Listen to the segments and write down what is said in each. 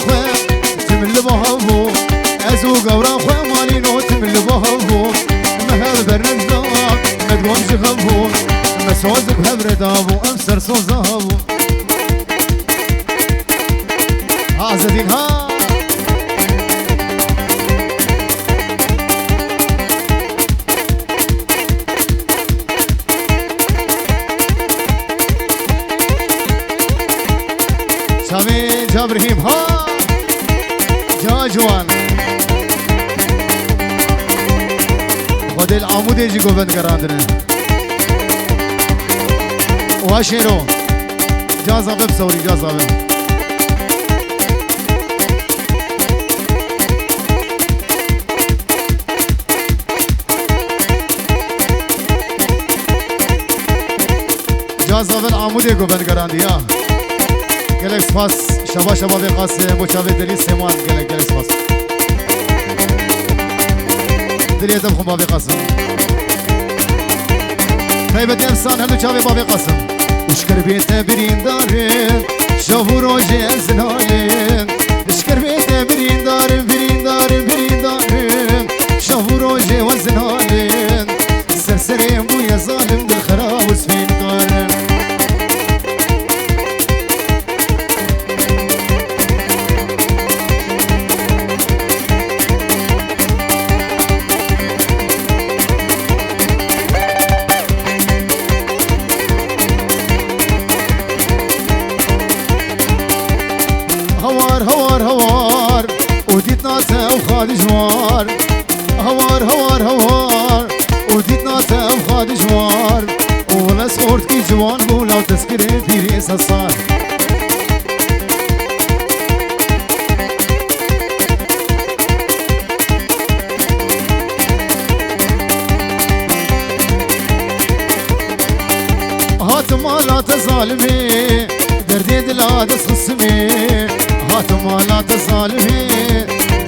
خواه تمل بهابو ازو قورا خواه مالي نو تمل بهابو مهل برنزاب مدوام جغبو مسوزك هبردابو امسر صوزابو عزدين ها شامي جابرهيم ها جاجوان خود العمود يجي قوبت قراندنا واشيرو جازابه بسوري جازابه جازابه العمود يجي قوبت قراندي يا گلک سپاس شبا شبا به قاسم بچاوه دلی سیمان گلک سپاس دلیتم خون بابی قاسم خیبت انسان هلو چاوه بابی قاسم اشکر بیت برین دارم شاو روژه ازنالم اشکر بیت برین دارم شاو روژه وزنالم سرسریم بوی ظالم دل خراب و سفین دارم جوار هوار وديت ناسا وخاد جوار ولا صورت كي جوان بولا وتسكري في ريس الصار هات مالا تظالمي دردي دلا تسخصمي هات مالا تظالمي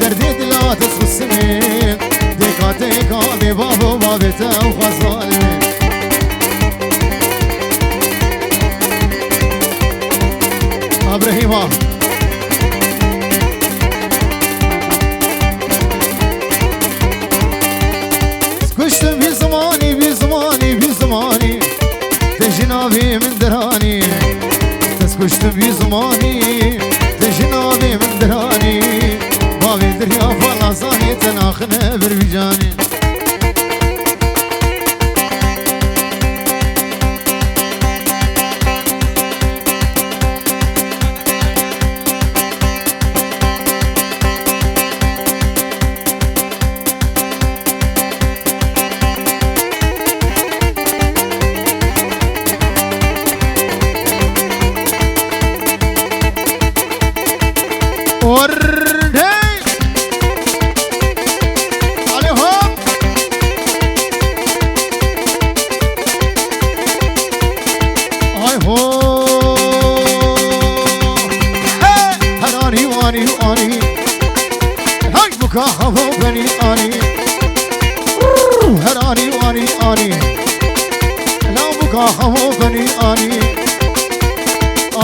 دردي دلا تسخصمي ديكا ديكا ببابو بابتا وخزالمي ابراهيما سكشتم في زماني تجنابي من دراني تسكشتم في زماني تجنابي من دراني بابي دريا فلا زاني تناخنا بربجاني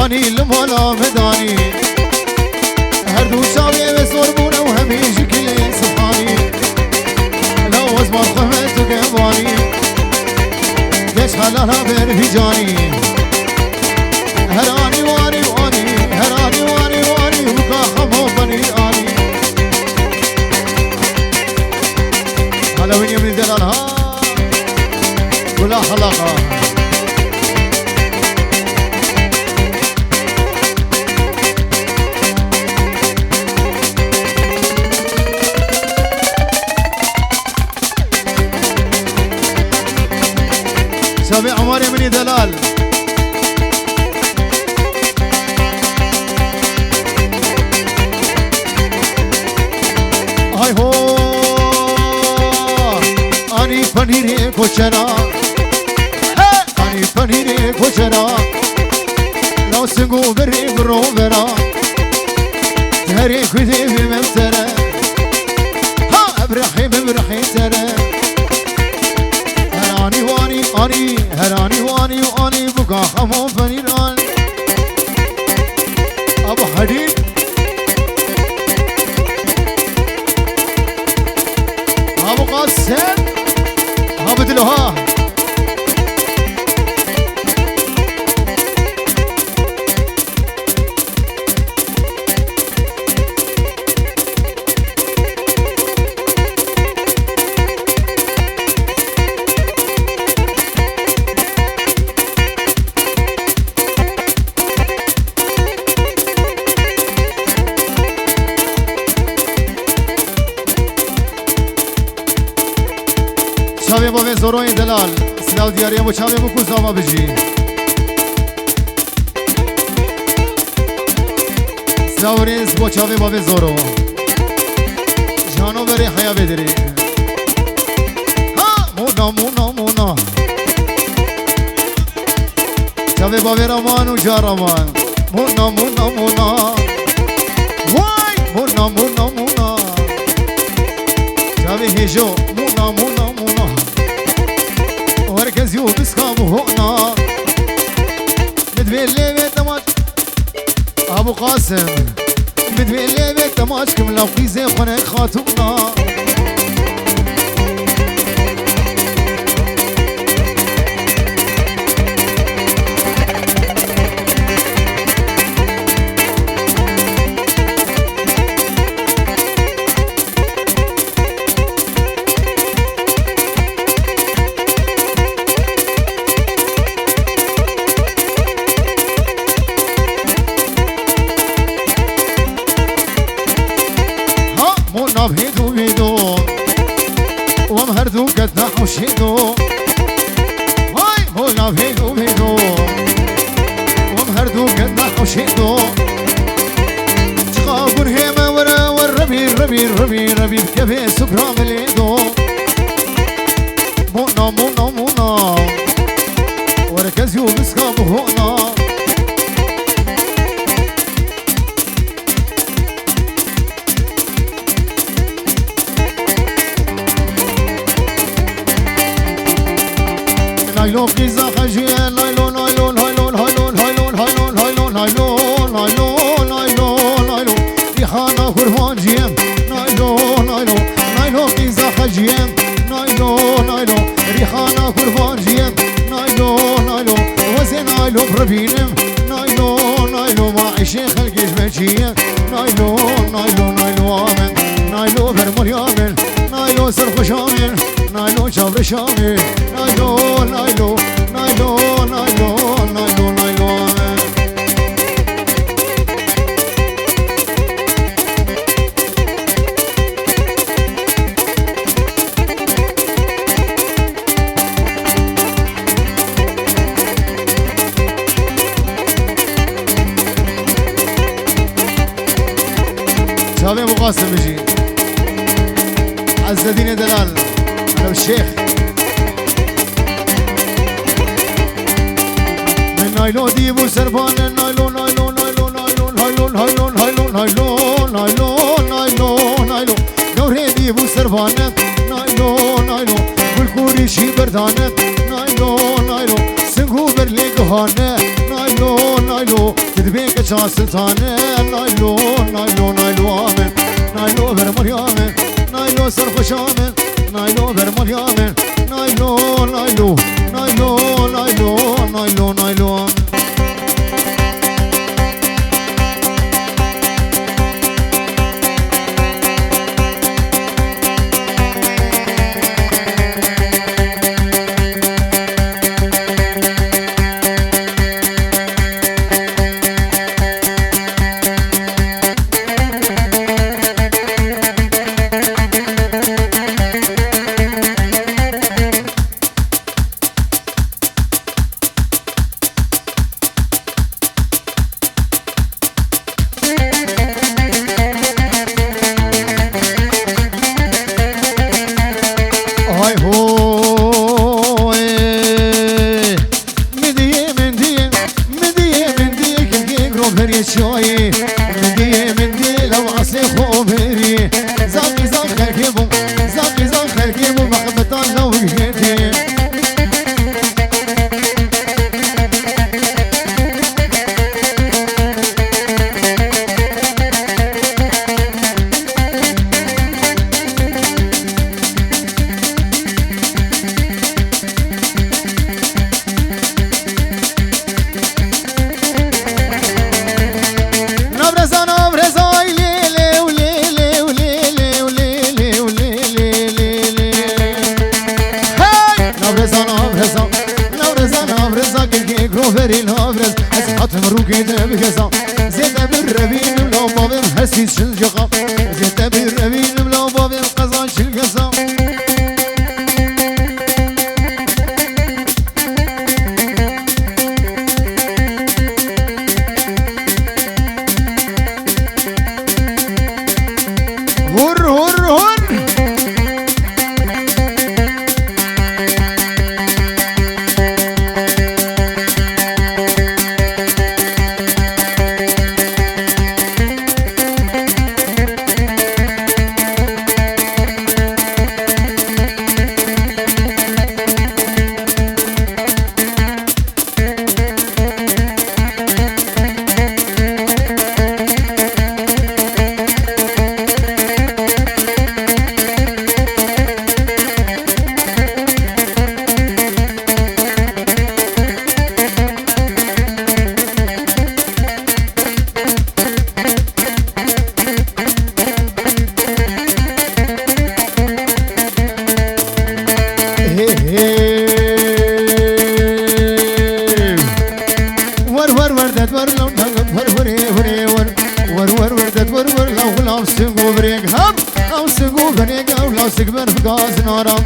اني لمولا مداني هردو شاوي بسوربونه وهميش كل سبحاني لو ازمر خمت قباني ليش خلاها برهجاني هراني واني وكا خمو بني اني هلا وين يمني دلالها ولا حلقه شابي عمر يمني دلال هاي هو اني پنيري کوچرا اني پنيري کوچرا لو سنگو بري برو برا هري كذي بمسرة ها ابرحي ترى هراني واني بقى خمو فنيران ابو حديد چاوی با زورای دلال سلاو دیاری بو چاوی بو کوزاوا بجی سلاو ریز بو چاوی با زورو جانو بری حیا بدری ها مونا مونا مونا چاوی با رمان و جارمان مونا مونا مونا وای مونا مونا مونا چاوی هیجو مونا مونا مونا ورکز یو بسخام هونا مدوی لیوی دماج ابو قاسم مدوی لیوی دماج کم لفظی خونه خاتونا بهدو بهدو ومهردو قد نحوشيدو هاي مولا بهدو بهدو ومهردو قد نحوشيدو تخابر هيما ورا والربي ربي ربي ربي بكفي سكرا مليدو مونا مونا مونا وركزيو بسخاب هونا نايلون قيزا خجيان نايلون نايلون نايلون نايلون نايلون نايلون نايلون نايلون نايلون نايلون نايلون ريحانا قربان جيم نايلون نايلون نايلون قيزا خجيان نايلون نايلون ريحانا قربان جيم نايلون نايلون وزن نايلون بربينم نايلون نايلون ما عيشي خلقيش بجيم نايلون نايلون نايلون آمن نايلون برمول يامن نايلون سرخ شامل نايلون شابر شامل نايلون نايلون نايلون نايلون نايلون نايلون شابي ابو قاسم بيجي عز الدين دلال انا والشيخ نايلون ديبو سربان نايلون نايلون نايلون نايلون نايلون نايلون نايلون نايلون نايلون نايلون نايلون دوري ديبو سربان نايلون نايلون بالكوري شي بردان نايلون نايلون سنغو برلي قهانه نايلون نايلون تدبيك شاسلتان نايلون نايلون نايلون نايلون برمريام نايلون سرخشام نايلون برمريام نايلون نايلون نايلون نايلون نايلون نايلون ور لو سقو بريق هم لو سقو بريق او لو سق برفقاز نارا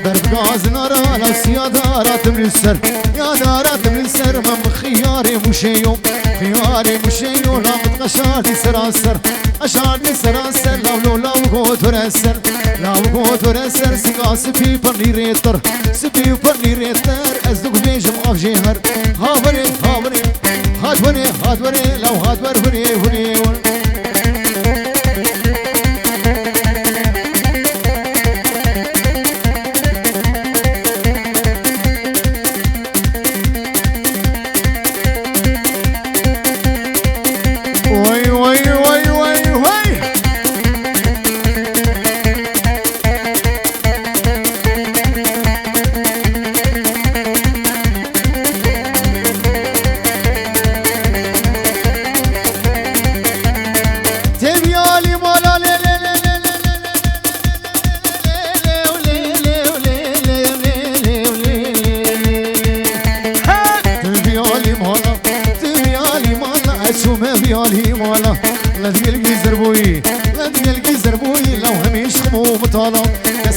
برفقاز نارا لو سيادارات من السر يا دارات من السر من خياري مشيو خياري مشيو لا متقشاتي سراسر اشارتي سراسر لو قوت ورسر لو قوت ورسر سقا سبي برني ريتر سبي برني ريتر ازدق بيجم اف جهر هاوري هاوري هاتوري هاتوري لو هاتور هني هني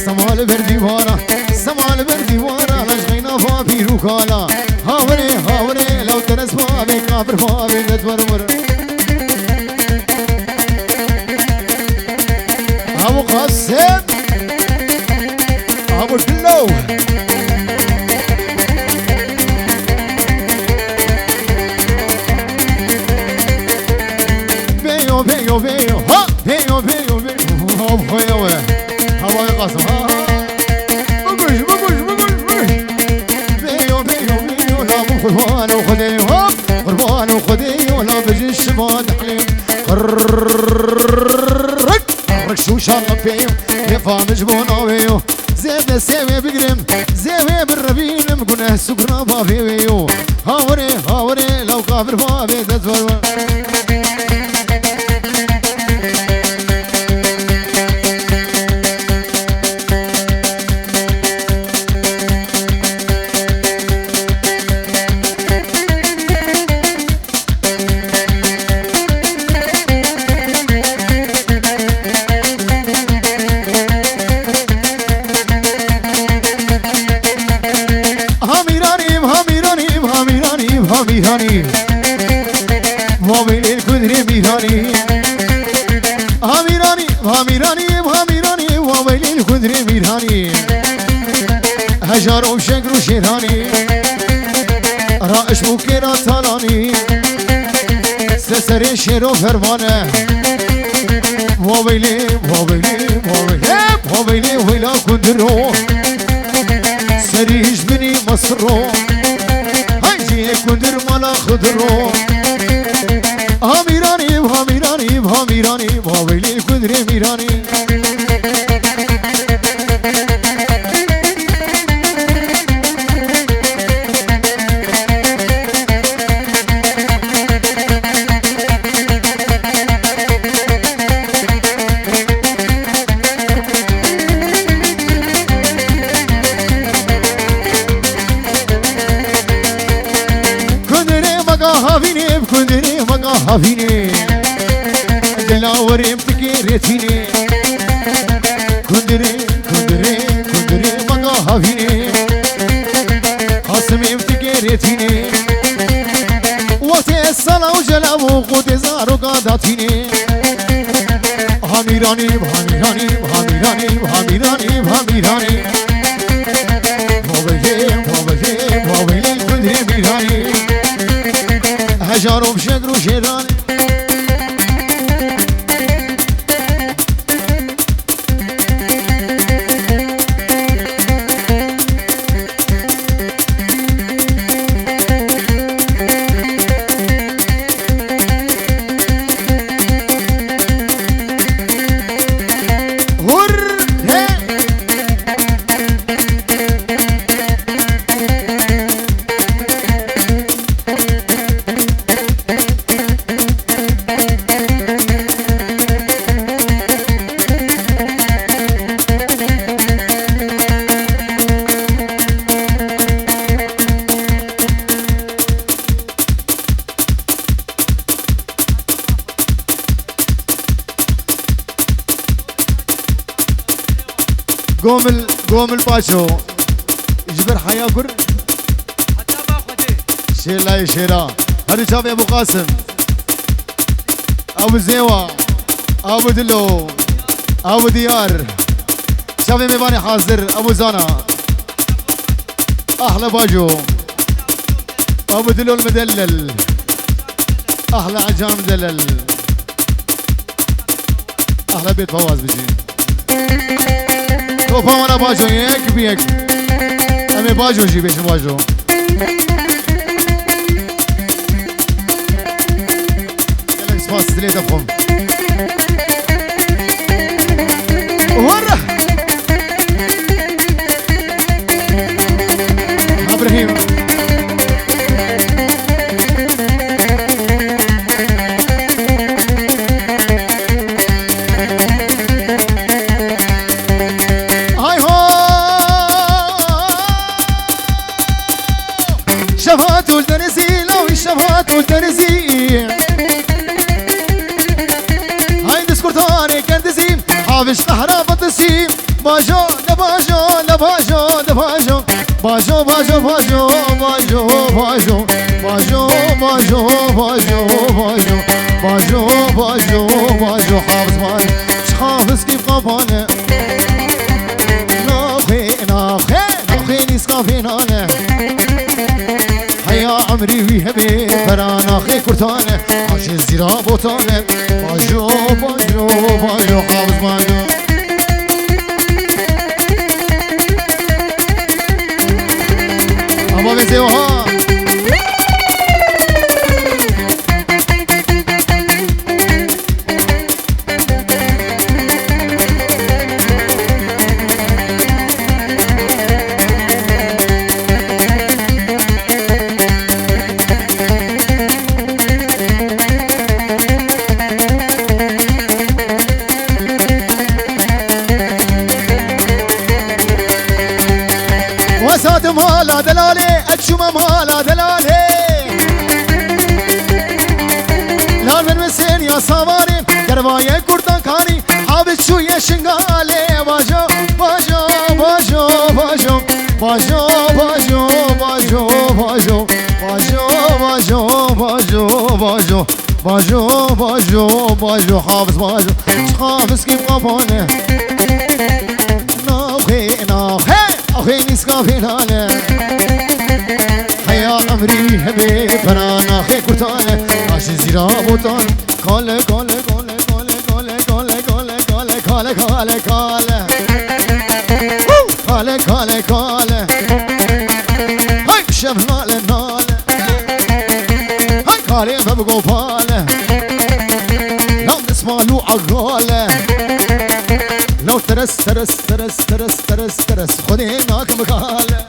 سمال بردیوارا سمال بردیوارا لشغینا فابی رو کالا هاوره هاوره لو ترس فابی کابر فابی ندور مر ابو قاسم ابو دلو بيو بيو بيو ها بيو بيو بيو ها بيو هواي قاسم ها بقوش بقوش بقوش بيو بيو بيو لا قربان وخدي هوب قربان وخدي ولا بجي الشبان حليم رك شو شاغب فيو يفهم جبونا بيو زيد سيوي بقرم زيوي بالربين مقنه سكرنا بابي بيو هاوري هاوري لو كافر بابي تدفر ميراني موبيل الكدري ميراني ميراني ميراني ميراني موبيل الكدري ميراني هجر وشكر وشيراني رائش وكيرا طالاني سسري شيرو فرمانه موبيلي موبيلي موبيلي موبيلي ويلا كدرو سريج مني مصرو كندر مالا خضرو ميراني ميراني ميراني موبيلي الكدري ميراني هافيني دلاوري بتكيرتيني كندري كندري كندري مقا هافيني خاصمي بتكيرتيني وقت الصلاة وجلاب وقود زارو قادتيني هاميراني هاميراني هاميراني هاميراني هاميراني موبيلي موبيلي موبيلي الكندري ميراني هجارو بشكر وشيراني قوم الباشو يجبر حيا قر حتى ما خدي شيلا يا شيرا هذا شاف يا ابو قاسم ابو زيوة ابو دلو ابو ديار شاف يا ميباني حاضر ابو زانا احلى باجو ابو دلو المدلل احلى عجام مدلل احلى بيت فواز بجي تو فانا باجو يك بيك امي باجو جي بيش باجو يلا سباس ثلاثة فهم ورا ابراهيم شفات والدرزي لو الشفات والدرزي هاي دسكورتاري كندزي حافش قهرة بطسي باجو لباجو لباجو لباجو باجو باجو باجو باجو باجو باجو باجو باجو باجو باجو باجو باجو حافظ باجو شحافظ كيف قفانه ناخي ناخي ناخي نسقى فينانه يا عمري ويهبي فرانا خي كرتانه عاش الزرا بوتانه باجو باجو باجو حافظ باجو أبا بزيوها وساد مالا دلالي اتشوم مالا دلالي لال من مسين يا صواري درباية كردان كاني حابت شوية شنغالي باجو باجو باجو باجو باجو باجو باجو باجو باجو باجو باجو باجو باجو باجو حافظ باجو حافظ كيف قبانه ناخي ناخي أخي نسقى فينانه حيا عمري هبي فرانا خي كرتانه عاشي زيرا بوتان كاله كاله كاله كاله كاله كاله كاله كاله كاله كاله كاله كاله كاله كاله هاي شف ناله ناله هاي كاله ببقو باله لم نسمع له عقاله لو ترس ترس ترس ترس ترس ترس خديناك مقالة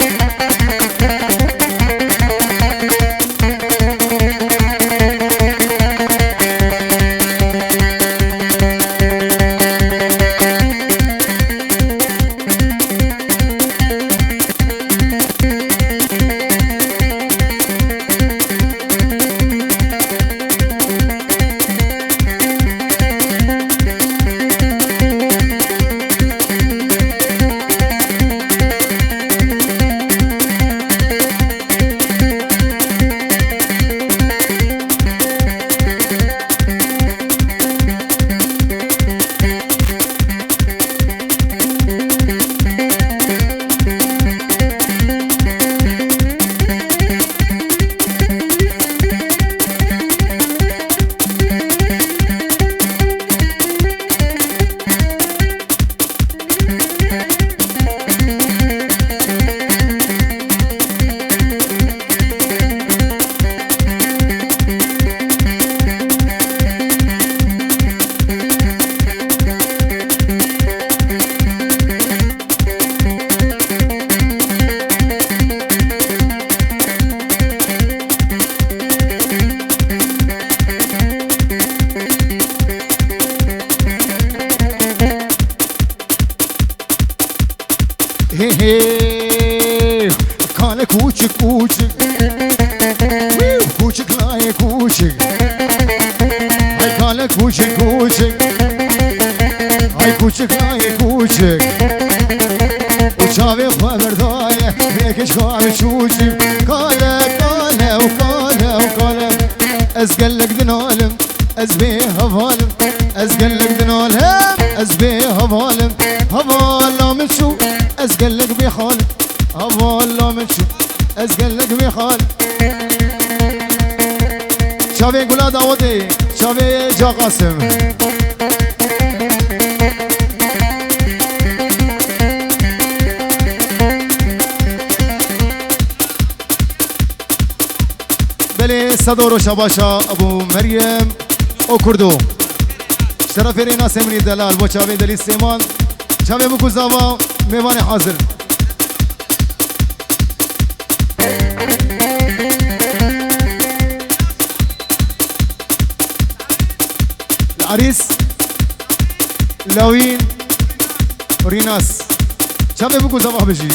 Kale kuçuk kuçuk Kuçuk laye kuçuk Ay kale kuçuk kuçuk Ay kuçuk laye kuçuk از بی هوالم از قلق دنالم از بی هوالم هوالا من شو از قلق بی حال هوالا من شو از قلق بی حال شاوی گلا داودی شاوی جا قاسم بله صدور شباشا ابو مریم او کردو شرف رینا سمری دلال با چاوی دلی سیمان چاوی بکو زاوا میوان حاضر العريس لاوين ريناس چاوی بکو زاوا بشی